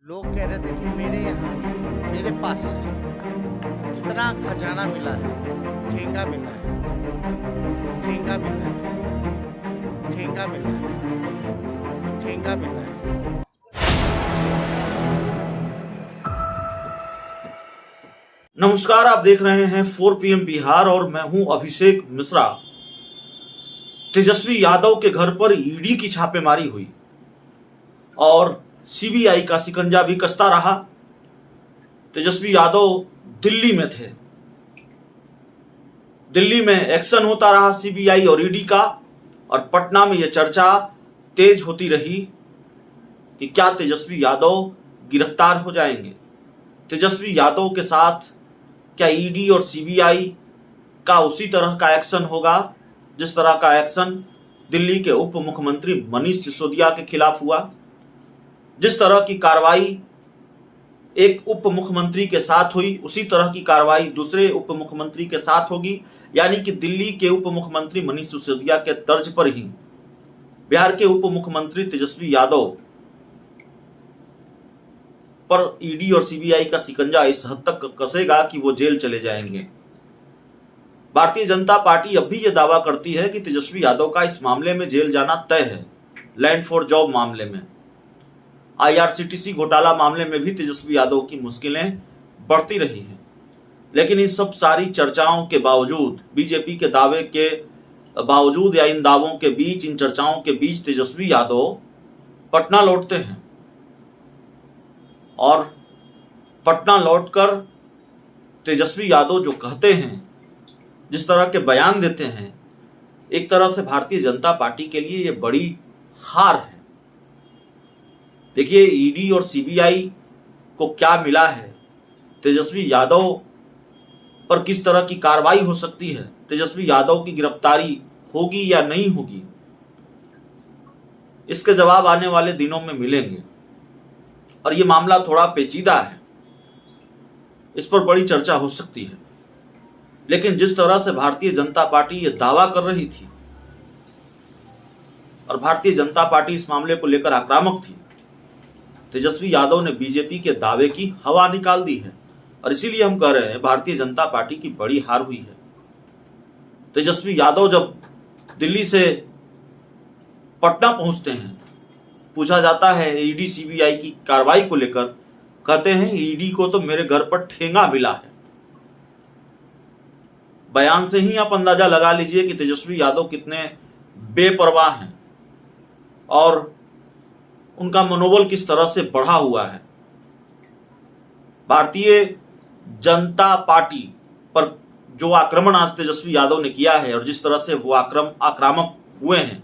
लोग कह रहे थे कि मेरे यहाँ से, मेरे पास से कितना खजाना मिला है, ठेंगा मिला है, ठेंगा मिला है, ठेंगा मिला है, ठेंगा मिला है। नमस्कार, आप देख रहे हैं 4 PM बिहार और मैं हूं अभिषेक मिश्रा। तेजस्वी यादव के घर पर ईडी की छापेमारी हुई और सीबीआई का शिकंजा भी कसता रहा। तेजस्वी यादव दिल्ली में थे, दिल्ली में एक्शन होता रहा सीबीआई और ईडी का, और पटना में यह चर्चा तेज होती रही कि क्या तेजस्वी यादव गिरफ्तार हो जाएंगे। तेजस्वी यादव के साथ क्या ईडी और सीबीआई का उसी तरह का एक्शन होगा जिस तरह का एक्शन दिल्ली के उप मुख्यमंत्री मनीष सिसोदिया के खिलाफ हुआ। जिस तरह की कार्रवाई एक उप मुख्यमंत्री के साथ हुई उसी तरह की कार्रवाई दूसरे उप मुख्यमंत्री के साथ होगी, यानी कि दिल्ली के उप मुख्यमंत्री मनीष सिसोदिया के तर्ज पर ही बिहार के उप मुख्यमंत्री तेजस्वी यादव पर ईडी और सीबीआई का शिकंजा इस हद तक कसेगा कि वो जेल चले जाएंगे। भारतीय जनता पार्टी अब भी ये दावा करती है कि तेजस्वी यादव का इस मामले में जेल जाना तय है। लैंड फॉर जॉब मामले में, IRCTC घोटाला मामले में भी तेजस्वी यादव की मुश्किलें बढ़ती रही हैं। लेकिन इन सब सारी चर्चाओं के बावजूद, बीजेपी के दावे के बावजूद या इन दावों के बीच, इन चर्चाओं के बीच तेजस्वी यादव पटना लौटते हैं और पटना लौटकर तेजस्वी यादव जो कहते हैं, जिस तरह के बयान देते हैं, एक तरह से भारतीय जनता पार्टी के लिए ये बड़ी हार है। देखिए, ईडी और सीबीआई को क्या मिला है, तेजस्वी यादव पर किस तरह की कार्रवाई हो सकती है, तेजस्वी यादव की गिरफ्तारी होगी या नहीं होगी, इसके जवाब आने वाले दिनों में मिलेंगे। और ये मामला थोड़ा पेचीदा है, इस पर बड़ी चर्चा हो सकती है। लेकिन जिस तरह से भारतीय जनता पार्टी ये दावा कर रही थी और भारतीय जनता पार्टी इस मामले को लेकर आक्रामक थी, तेजस्वी यादव ने बीजेपी के दावे की हवा निकाल दी है। और इसीलिए हम कह रहे हैं भारतीय जनता पार्टी की बड़ी हार हुई है। तेजस्वी यादव जब दिल्ली से पटना पहुंचते हैं, पूछा जाता है ईडी सीबीआई की कार्रवाई को लेकर, कहते हैं ईडी को तो मेरे घर पर ठेंगा मिला है। बयान से ही आप अंदाजा लगा लीजिए कि तेजस्वी यादव कितने बेपरवाह हैं और उनका मनोबल किस तरह से बढ़ा हुआ है। भारतीय जनता पार्टी पर जो आक्रमण आज तेजस्वी यादव ने किया है और जिस तरह से वो आक्रामक हुए हैं,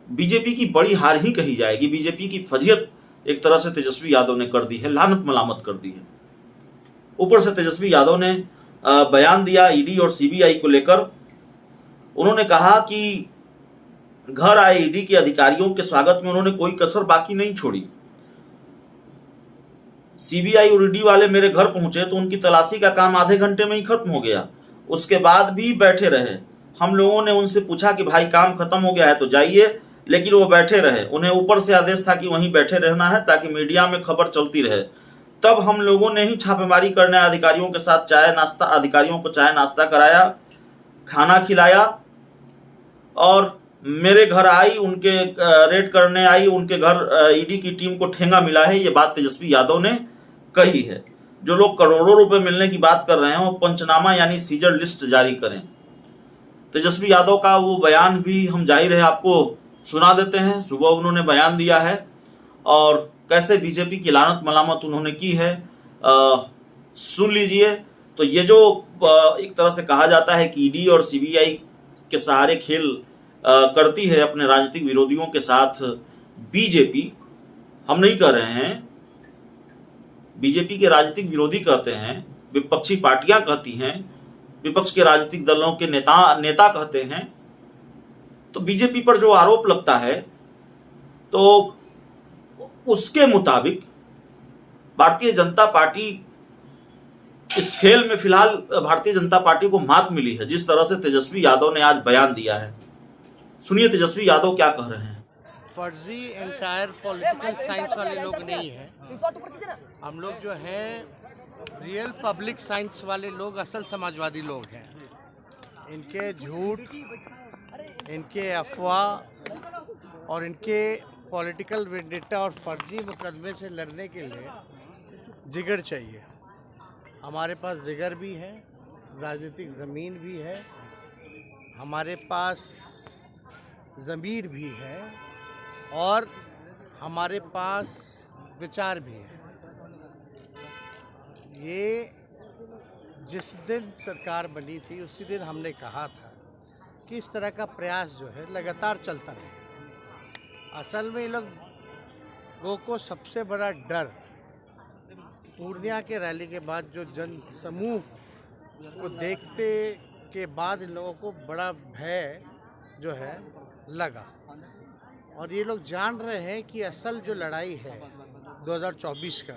बीजेपी की बड़ी हार ही कही जाएगी। बीजेपी की फजीहत एक तरह से तेजस्वी यादव ने कर दी है, लानत मलामत कर दी है। ऊपर से तेजस्वी यादव ने बयान दिया ईडी और सीबीआई को लेकर। उन्होंने कहा कि घर आए ईडी के अधिकारियों के स्वागत में उन्होंने कोई कसर बाकी नहीं छोड़ी। सीबीआई और ईडी वाले मेरे घर पहुंचे तो उनकी तलाशी का काम आधे घंटे में ही खत्म हो गया। उसके बाद भी बैठे रहे। हम लोगों ने उनसे पूछा कि भाई काम खत्म हो गया है तो जाइए, लेकिन वो बैठे रहे। उन्हें ऊपर से आदेश था कि वहीं बैठे रहना है ताकि मीडिया में खबर चलती रहे। तब हम लोगों ने ही छापेमारी करने अधिकारियों के साथ अधिकारियों को चाय नाश्ता कराया, खाना खिलाया और मेरे घर आई, उनके रेड करने आई, उनके घर ईडी की टीम को ठेंगा मिला है। ये बात तेजस्वी यादव ने कही है। जो लोग करोड़ों रुपए मिलने की बात कर रहे हैं वो पंचनामा यानी सीजर लिस्ट जारी करें। तेजस्वी यादव का वो बयान भी हम जाहिर है आपको सुना देते हैं। सुबह उन्होंने बयान दिया है और कैसे बीजेपी की लानत मलामत उन्होंने की है, सुन लीजिए। तो ये जो एक तरह से कहा जाता है कि ईडी और सीबीआई के सहारे खेल करती है अपने राजनीतिक विरोधियों के साथ बीजेपी, हम नहीं कह रहे हैं, बीजेपी के राजनीतिक विरोधी कहते हैं, विपक्षी पार्टियां कहती हैं, विपक्ष के राजनीतिक दलों के नेता कहते हैं। तो बीजेपी पर जो आरोप लगता है तो उसके मुताबिक भारतीय जनता पार्टी इस खेल में फिलहाल भारतीय जनता पार्टी को मात मिली है, जिस तरह से तेजस्वी यादव ने आज बयान दिया है। सुनिए तेजस्वी यादव क्या कह रहे हैं। फर्जी एंटायर पॉलिटिकल साइंस वाले लोग नहीं हैं। हम लोग जो हैं रियल पब्लिक साइंस वाले लोग, असल समाजवादी लोग हैं। इनके झूठ, इनके अफवाह और इनके पॉलिटिकल वेंडेटा और फर्जी मुकदमे से लड़ने के लिए जिगर चाहिए। हमारे पास जिगर भी है, राजनीतिक ज़मीन भी है, हमारे पास ज़मीर भी है और हमारे पास विचार भी है। ये जिस दिन सरकार बनी थी उसी दिन हमने कहा था कि इस तरह का प्रयास जो है लगातार चलता रहे। असल में इन लोगों को सबसे बड़ा डर पूर्णिया के रैली के बाद जो जन समूह को देखते के बाद इन लोगों को बड़ा भय जो है लगा और ये लोग जान रहे हैं कि असल जो लड़ाई है 2024 का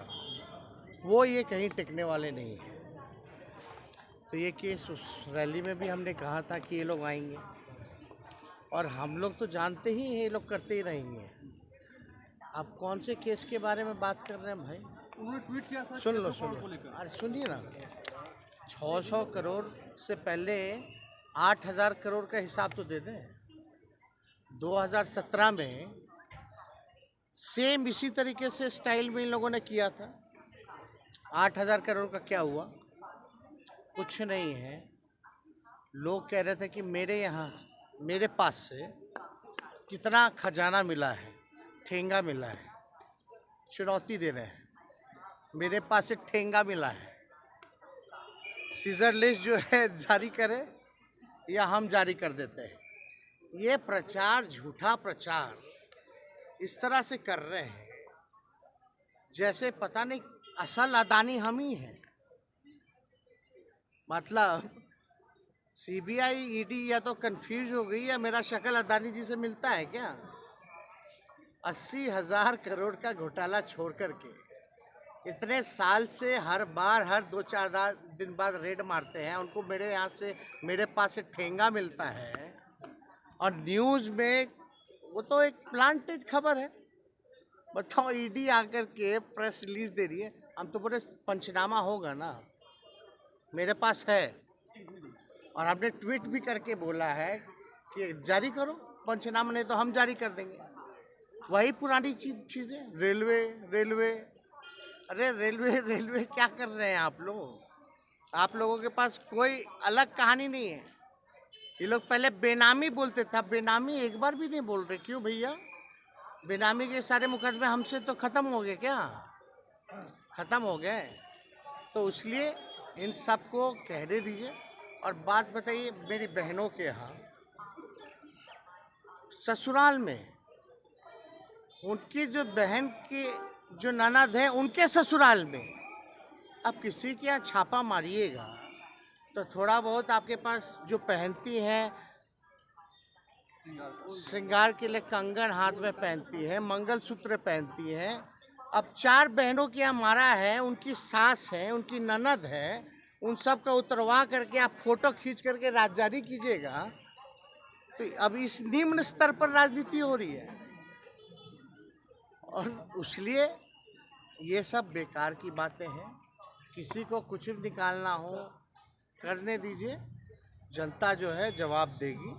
वो ये कहीं टिकने वाले नहीं है। तो ये केस उस रैली में भी हमने कहा था कि ये लोग आएंगे और हम लोग तो जानते ही हैं ये लोग करते ही रहेंगे। आप कौन से केस के बारे में बात कर रहे हैं भाई? उन्होंने ट्वीट किया था। सुन लो अरे सुनिए ना, 600 करोड़ से पहले 8,000 करोड़ का हिसाब तो दे दें। 2017 में सेम इसी तरीके से स्टाइल में इन लोगों ने किया था। 8,000 करोड़ का क्या हुआ? कुछ नहीं है। लोग कह रहे थे कि मेरे पास से कितना खजाना मिला है, ठेंगा मिला है। चुनौती दे रहे हैं, मेरे पास से ठेंगा मिला है। सीजर लिस्ट जो है जारी करे या हम जारी कर देते हैं। ये प्रचार, झूठा प्रचार इस तरह से कर रहे हैं जैसे पता नहीं असल अदानी हम ही हैं। मतलब सीबीआई, ईडी या तो कंफ्यूज हो गई या मेरा शक्ल अदानी जी से मिलता है क्या? 80,000 करोड़ का घोटाला छोड़ करके इतने साल से हर बार हर 2-4 दिन बाद रेड मारते हैं। उनको मेरे पास से ठेंगा मिलता है और न्यूज़ में वो तो एक प्लांटेड खबर है। बताओ, ईडी आकर के प्रेस रिलीज दे रही है। हम तो बोले पंचनामा होगा ना, मेरे पास है। और हमने ट्वीट भी करके बोला है कि जारी करो पंचनामा, नहीं तो हम जारी कर देंगे। वही पुरानी चीज़ें, रेलवे। अरे रेलवे क्या कर रहे हैं आप लोग? आप लोगों के पास कोई अलग कहानी नहीं है। ये लोग पहले बेनामी बोलते थे, बेनामी एक बार भी नहीं बोल रहे। क्यों भैया? बेनामी के सारे मुकदमे हमसे तो ख़त्म हो गए क्या? ख़त्म हो गए। तो इसलिए इन सबको कहने दीजिए। और बात बताइए, मेरी बहनों के यहाँ ससुराल में उनकी जो बहन की जो ननद है उनके ससुराल में, अब किसी के यहाँ छापा मारिएगा तो थोड़ा बहुत आपके पास जो पहनती हैं श्रृंगार के लिए, कंगन हाथ में पहनती है, मंगलसूत्र पहनती है। अब 4 बहनों के यहाँ मारा है, उनकी सास है, उनकी ननद है, उन सब का उतरवा करके आप फोटो खींच करके जारी कीजिएगा। तो अब इस निम्न स्तर पर राजनीति हो रही है और इसलिए ये सब बेकार की बातें हैं। किसी को कुछ भी निकालना हो करने दीजिए, जनता जो है जवाब देगी।